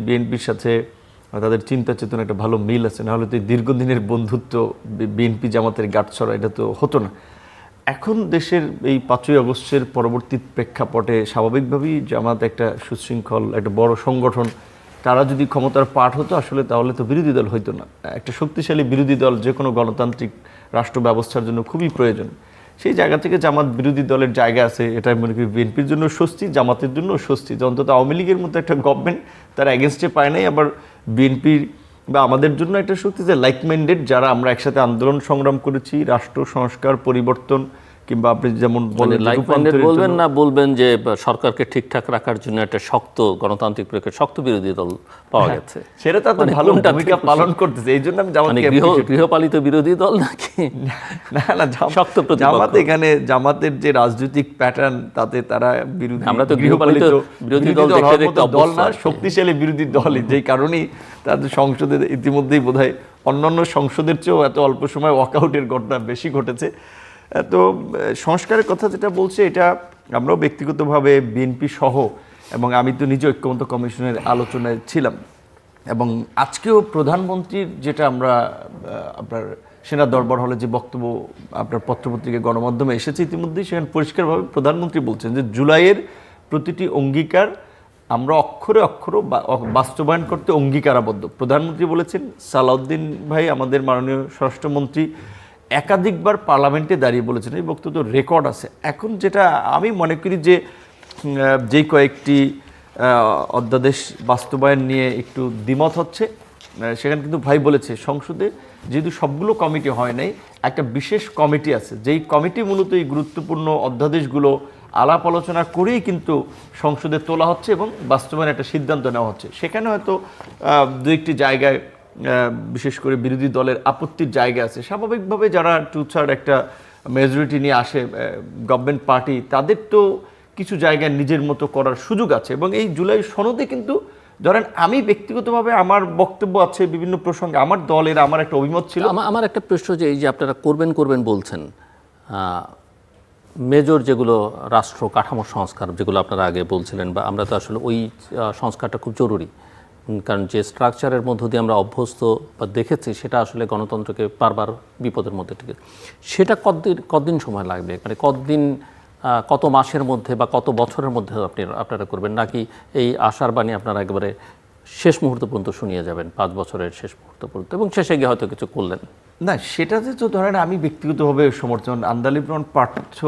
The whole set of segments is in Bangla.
বিএনপির সাথে তাদের চিন্তা চেতনা একটা ভালো মিল আছে, নাহলে তো এই দীর্ঘদিনের বন্ধুত্ব বিএনপি জামাতের গাঁটছড়া এটা তো হতো না। এখন দেশের এই 5ই আগস্টের পরবর্তী প্রেক্ষাপটে স্বাভাবিকভাবেই জামাত একটা সুশৃঙ্খল একটা বড় সংগঠন, তারা যদি ক্ষমতার পাঠ হতো আসলে তাহলে তো বিরোধী দল হইতো না। একটা শক্তিশালী বিরোধী দল যে কোনো গণতান্ত্রিক রাষ্ট্র ব্যবস্থার জন্য খুবই প্রয়োজন। সেই জায়গা থেকে জামাত বিরোধী দলের জায়গা আছে, এটা মনে করি বিএনপির জন্য স্বস্তি, জামাতের জন্য স্বস্তি যে অন্তত আওয়ামী লীগের মতো একটা গভর্নমেন্ট তারা এগেনস্টে পায় নাই। আবার বিএনপির বা আমাদের জন্য একটা শক্তি যে লাইক মাইন্ডেড, যারা আমরা একসাথে আন্দোলন সংগ্রাম করেছি, রাষ্ট্র সংস্কার পরিবর্তন কিংবা আপনি যেমন বলেন লাইক মাইন্ডেড বলবেন না, বলবেন যে সরকারকে ঠিকঠাক রাখার জন্য একটা শক্ত গণতান্ত্রিক প্রক্রিয়া শক্ত বিরোধী দল পাওয়া গেছে, সেটা তো ভালো ভূমিকা পালন করতেছে। এই জন্য আমি জামাতকে গৃহপালিত বিরোধী দল নাকি না শক্ত জামাত, এখানে জামাতের যে রাজনৈতিক প্যাটার্ন তাতে তারা বিরোধী, আমরা তো গৃহপালিত বিরোধী দল দল না, শক্তিশালী বিরোধী দলই। যেই কারণেই তাদের সংসদে ইতিমধ্যেই বোধহয় অন্যান্য সংসদের চেয়েও এত অল্প সময় ওয়াকআউটের ঘটনা বেশি ঘটেছে। তো সংস্কারের কথা যেটা বলছে, এটা আমরাও ব্যক্তিগতভাবে বিএনপি সহ, এবং আমি তো নিজে ঐক্যমত্য কমিশনের আলোচনায় ছিলাম, এবং আজকেও প্রধানমন্ত্রীর যেটা আমরা আপনার সেনা দরবার হলে যে বক্তব্য আপনার পত্রপত্রিকা গণমাধ্যমে এসেছে ইতিমধ্যেই, সেখানে পরিষ্কারভাবে প্রধানমন্ত্রী বলছেন যে জুলাইয়ের প্রতিটি অঙ্গীকার আমরা অক্ষরে অক্ষরে বাস্তবায়ন করতে অঙ্গীকারাবদ্ধ। প্রধানমন্ত্রী বলেছেন, সালাউদ্দিন ভাই আমাদের মাননীয় স্বরাষ্ট্রমন্ত্রী একাধিকবার পার্লামেন্টে দাঁড়িয়ে বলেছেন, এই বক্তব্য রেকর্ড আছে। এখন যেটা আমি মনে করি যে যেই কয়েকটি অধ্যাদেশ বাস্তবায়ন নিয়ে একটু দ্বিমত হচ্ছে, সেখানে কিন্তু ভাই বলেছে সংসদে যেহেতু সবগুলো কমিটি হয় নাই, একটা বিশেষ কমিটি আছে, যেই কমিটি মূলত এই গুরুত্বপূর্ণ অধ্যাদেশগুলো আলাপ আলোচনা করেই কিন্তু সংসদে তোলা হচ্ছে এবং বাস্তবায়নের একটা সিদ্ধান্ত নেওয়া হচ্ছে। সেখানে হয়তো দু একটি জায়গায় বিশেষ করে বিরোধী দলের আপত্তির জায়গা আছে। স্বাভাবিকভাবে যারা 2/3 একটা মেজরিটি নিয়ে আসে গভর্নমেন্ট পার্টি, তাদের তো কিছু জায়গায় নিজের মতো করার সুযোগ আছে। এবং এই জুলাই সনদে কিন্তু ধরেন আমি ব্যক্তিগতভাবে আমার বক্তব্য আছে বিভিন্ন প্রসঙ্গে, আমার দলের আমার একটা অভিমত ছিল। আমার একটা প্রশ্ন যে এই যে আপনারা করবেন বলছেন, মেজর যেগুলো রাষ্ট্র কাঠামো সংস্কার যেগুলো আপনারা আগে বলছিলেন, বা আমরা তো আসলে ওই সংস্কারটা খুব জরুরি, কারণ যে স্ট্রাকচারের মধ্য দিয়ে আমরা অভ্যস্ত বা দেখেছি সেটা আসলে গণতন্ত্রকে বারবার বিপদের মধ্যে ঠেকে। সেটা কতদিন সময় লাগবে, মানে কত মাসের মধ্যে বা কত বছরের মধ্যে আপনারা করবেন, নাকি এই আশার বাণী আপনারা একেবারে শেষ মুহূর্ত পর্যন্ত শুনিয়ে যাবেন, 5 বছরের শেষ মুহূর্ত পর্যন্ত, এবং শেষে গিয়ে হয়তো কিছু করলেন না? সেটাতে তো ধরেন আমি ব্যক্তিগতভাবে সমর্থন। আন্দালিব রহমান পার্থ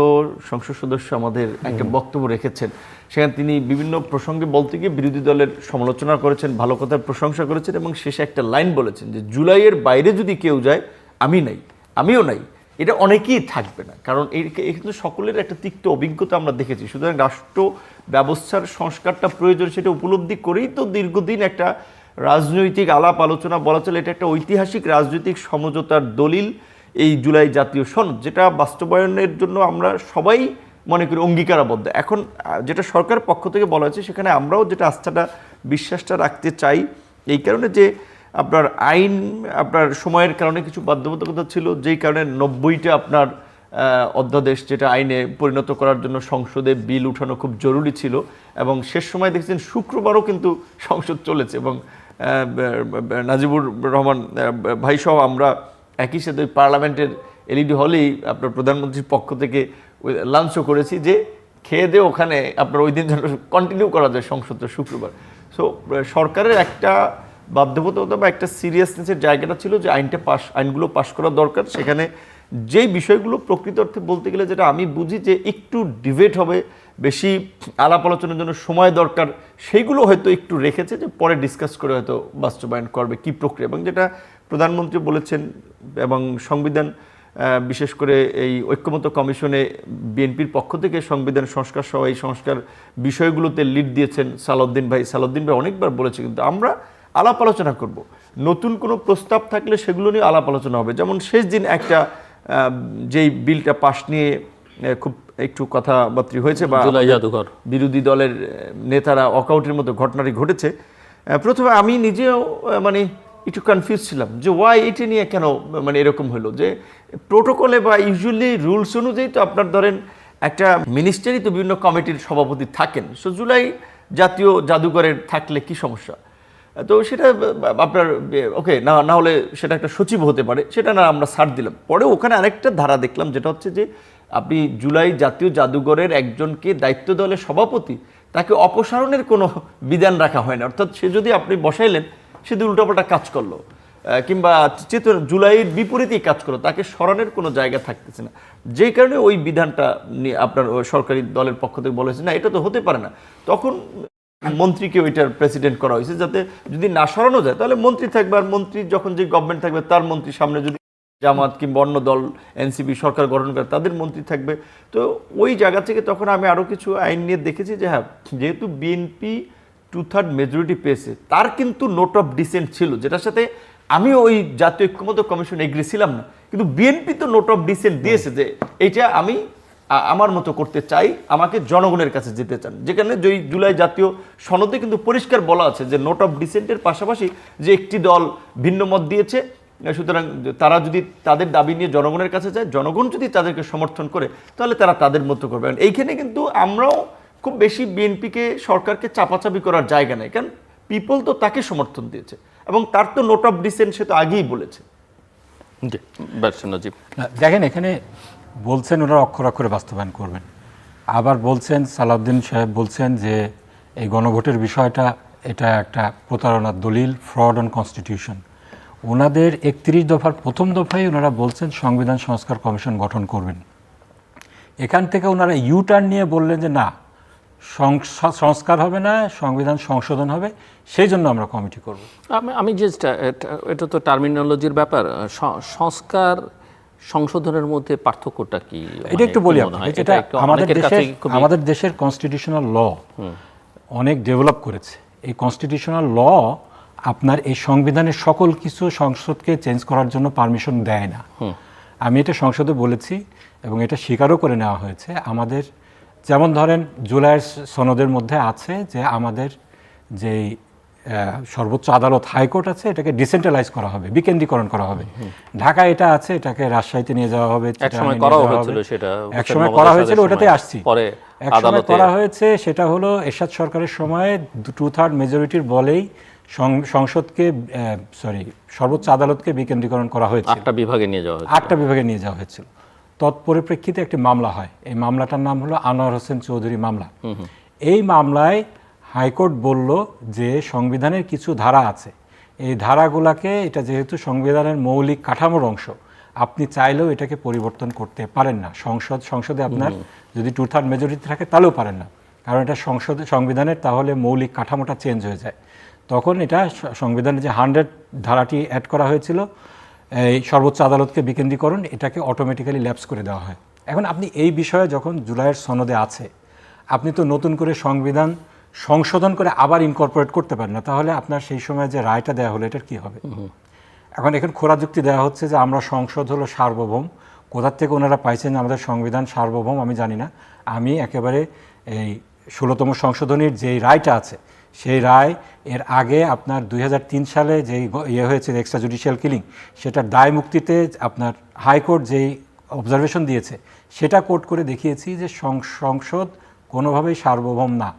সংসদ সদস্য আমাদের একটা বক্তব্য রেখেছেন, সেখানে তিনি বিভিন্ন প্রসঙ্গে বলতে গিয়ে বিরোধী দলের সমালোচনা করেছেন, ভালো কথার প্রশংসা করেছেন, এবং শেষে একটা লাইন বলেছেন যে জুলাইয়ের বাইরে যদি কেউ যায় আমি নাই, আমিও নাই, এটা অনেকেই থাকবে না। কারণ এখানে সকলের একটা তিক্ত অভিজ্ঞতা আমরা দেখেছি। সুতরাং রাষ্ট্র ব্যবস্থার সংস্কারটা প্রয়োজন, সেটা উপলব্ধি করেই তো দীর্ঘদিন একটা রাজনৈতিক আলাপ আলোচনা, বলা চলে এটা একটা ঐতিহাসিক রাজনৈতিক সমঝোতার দলিল এই জুলাই জাতীয় সনদ, যেটা বাস্তবায়নের জন্য আমরা সবাই মনে করি অঙ্গীকারাবদ্ধ। এখন যেটা সরকারের পক্ষ থেকে বলা হয়েছে, সেখানে আমরাও যেটা আস্থাটা বিশ্বাসটা রাখতে চাই, এই কারণে যে আপনার আইন আপনার সময়ের কারণে কিছু বাধ্যবাধকতা ছিল, যেই কারণে 90টা আপনার অধ্যাদেশ যেটা আইনে পরিণত করার জন্য সংসদে বিল উঠানো খুব জরুরি ছিল, এবং শেষ সময় দেখছেন শুক্রবারও কিন্তু সংসদ চলেছে, এবং নাজিবুর রহমান ভাই সহ আমরা একই সাথে পার্লামেন্টের এলইডি হলেই আপনার প্রধানমন্ত্রীর পক্ষ থেকে লাঞ্চও করেছি, যে খেয়ে দিয়ে ওখানে আপনার ওই দিন যেন কন্টিনিউ করা যায় সংসদটা শুক্রবার। সো সরকারের একটা বাধ্যবাধকতা বা একটা সিরিয়াসনেসের জায়গাটা ছিল যে আইনগুলো পাশ করা দরকার। সেখানে যেই বিষয়গুলো প্রকৃত অর্থে বলতে গেলে যেটা আমি বুঝি যে একটু ডিবেট হবে, বেশি আলাপ আলোচনার জন্য সময় দরকার, সেইগুলো হয়তো একটু রেখেছে যে পরে ডিসকাস করে হয়তো বাস্তবায়ন করবে কি প্রক্রিয়া। এবং যেটা প্রধানমন্ত্রী বলেছেন, এবং সংবিধান বিশেষ করে এই ঐক্যমত্য কমিশনে বিএনপির পক্ষ থেকে সংবিধান সংস্কার সহ এই সংস্কার বিষয়গুলোতে লিড দিয়েছেন সালাউদ্দিন ভাই অনেকবার বলেছে, কিন্তু আমরা আলাপ আলোচনা করব, নতুন কোনো প্রস্তাব থাকলে সেগুলো নিয়ে আলাপ আলোচনা হবে। যেমন শেষ দিন একটা যেই বিলটা পাশ নিয়ে খুব একটু কথাবার্তা হয়েছে, বা বিরোধী দলের নেতারা ওয়াকআউটের মতো ঘটনাটি ঘটেছে, প্রথমে আমি নিজেও মানে একটু কনফিউজ ছিলাম যে ওয়াই এটা নিয়ে কেন মানে এরকম হলো, যে প্রোটোকলে বা ইউজুয়ালি রুলস অনুযায়ী তো আপনার ধরেন একটা মিনিস্টারই তো বিভিন্ন কমিটির সভাপতি থাকেন, সো জুলাই জাতীয় জাদুঘরের থাকলে কি সমস্যা। তো সেটা আপনার ওকে না না হলে সেটা একটা সচিব হতে পারে, সেটা না আমরা ছাড় দিলাম। পরে ওখানে আরেকটা ধারা দেখলাম, যেটা হচ্ছে যে আপনি জুলাই জাতীয় জাদুঘরের একজনকে দায়িত্ব দলের সভাপতি, তাকে অপসারণের কোনো বিধান রাখা হয় না। অর্থাৎ সে যদি আপনি বসাইলেন, সে যদি উল্টাপাল্টা কাজ করলো কিংবা জুলাইয়ের বিপরীতেই কাজ করলো, তাকে সরানোর কোনো জায়গা থাকতেছে না। যেই কারণে ওই বিধানটা আপনার সরকারি দলের পক্ষ থেকে বলেছে না, এটা তো হতে পারে না। তখন মন্ত্রীকে ওইটার প্রেসিডেন্ট করা হয়েছে, যাতে যদি না সরানো যায় তাহলে মন্ত্রী থাকবে, আর মন্ত্রী যখন যে গভর্নমেন্ট থাকবে তার মন্ত্রী, সামনে যদি জামাত কিংবা অন্য দল এনসিপি সরকার গঠন করে তাদের মন্ত্রী থাকবে। তো ওই জায়গা থেকে তখন আমি আরও কিছু আইন নিয়ে দেখেছি যে হ্যাঁ, যেহেতু বিএনপি 2/3 মেজরিটি পেয়েছে, তার কিন্তু নোট অফ ডিসেন্ট ছিল, যেটার সাথে আমি ওই জাতীয় ঐক্যমত্য কমিশন এগ্রি ছিলাম না, কিন্তু বিএনপি তো নোট অফ ডিসেন্ট দিয়েছে যে এইটা আমি আমার মতো করতে চাই, আমাকে জনগণের কাছে যেতে চান। যেখানে জুলাই জাতীয় সনদে কিন্তু পরিষ্কার বলা আছে যে নোট অফ ডিসেন্টের পাশাপাশি যে একটি দল ভিন্ন মত দিয়েছে, সুতরাং তারা যদি তাদের দাবি নিয়ে জনগণের কাছে যায়, জনগণ যদি তাদেরকে সমর্থন করে, তাহলে তারা তাদের মতো করবে। এইখানে কিন্তু আমরাও খুব বেশি বিএনপিকে, সরকারকে চাপাচাপি করার জায়গা নেই, কারণ পিপল তো তাকে সমর্থন দিয়েছে এবং তার তো নোট অফ ডিসেন্ট সে তো আগেই বলেছে। জি বাদশা নজিব, দেখেন এখানে বলছেন ওনারা অক্ষর অক্ষরে বাস্তবায়ন করবেন, আবার বলছেন সালাউদ্দিন সাহেব বলছেন যে এই গণভোটের বিষয়টা এটা একটা প্রতারণার দলিল, ফ্রড অন কনস্টিটিউশন। ওনাদের 31 দফার প্রথম দফায় ওনারা বলছেন সংবিধান সংস্কার কমিশন গঠন করবেন। এখান থেকে ওনারা ইউটার্ন নিয়ে বললেন যে না, সংস্কার হবে না, সংবিধান সংশোধন হবে, সেই জন্য আমরা কমিটি করব। আমি যে এটা তো টার্মিনোলজির ব্যাপার, সংস্কার সংশোধনের মধ্যে পার্থক্যটা কি? এটা একটু বলি আপনাকে, যেটা আমাদের দেশের কনস্টিটিউশনাল ল অনেক ডেভেলপ করেছে। এই কনস্টিটিউশনাল ল আপনার এই সংবিধানের সকল কিছু সংসদকে চেঞ্জ করার জন্য পারমিশন দেয় না। আমি এটা সংসদে বলেছি এবং এটা স্বীকারও করে নেওয়া হয়েছে। আমাদের যেমন ধরেন জুলাইয়ের সনদের মধ্যে আছে যে আমাদের যেই সর্বোচ্চ আদালত হাইকোর্ট আছে, এটাকে ডিসেন্ট্রালাইজ করা হবে, বিকেন্দ্রীকরণ করা হবে। ঢাকায় এটা আছে, এটাকে রাজশাহীতে নিয়ে যাওয়া হবে, একসময় করা হয়েছিল, সেটা একসময় করা হয়েছিল, ওটাতে আসছি। পরে একসময় করা হয়েছে, সেটা হলো এরশাদ সরকারের সময় 2/3 মেজরিটির বলেই সংসদকে সর্বোচ্চ আদালতকে বিকেন্দ্রীকরণ করা হয়েছে, 8টা বিভাগে নিয়ে যাওয়া হয়েছিল। 8টা বিভাগে নিয়ে যাওয়া হয়েছিল। তৎপরিপ্রেক্ষিতে একটি মামলা হয়, এই মামলাটার নাম হলো আনোয়ার হোসেন চৌধুরী মামলা। এই মামলায় হাইকোর্ট বলল যে সংবিধানের কিছু ধারা আছে, এই ধারাগুলোকে, এটা যেহেতু সংবিধানের মৌলিক কাঠামোর অংশ, আপনি চাইলেও এটাকে পরিবর্তন করতে পারেন না। সংসদে আপনার যদি 2/3 মেজরিটি থাকে তাহলেও পারেন না, কারণ এটা সংবিধানের তাহলে মৌলিক কাঠামোটা চেঞ্জ হয়ে যায়। তখন এটা সংবিধানের যে 100 ধারাটি অ্যাড করা হয়েছিল, এই সর্বোচ্চ আদালতকে বিকেন্দ্রীকরণ, এটাকে অটোমেটিক্যালি ল্যাপস করে দেওয়া হয়। এখন আপনি এই বিষয়ে যখন জুলাইয়ের সনদে আছে, আপনি তো নতুন করে সংবিধান সংশোধন করে আবার ইনকর্পোরেট করতে পারেন না, তাহলে আপনার সেই সময় যে রায়টা দেওয়া হলো এটার কী হবে? এখন খোরা যুক্তি দেওয়া হচ্ছে যে আমরা সংসদ হলো সার্বভৌম। কোথার থেকে ওনারা পাইছেন আমাদের সংবিধান সার্বভৌম আমি জানি না। আমি একেবারে এই 16তম সংশোধনীর যেই রায়টা আছে, সেই রায় এর আগে আপনার 2003 সালে যেই হয়েছে এক্সট্রা জুডিশিয়াল কিলিং, সেটার দায় মুক্তিতে আপনার হাইকোর্ট যেই অবজারভেশন দিয়েছে, সেটা কোর্ট করে দেখিয়েছি যে সংসদ কোনোভাবেই সার্বভৌম না।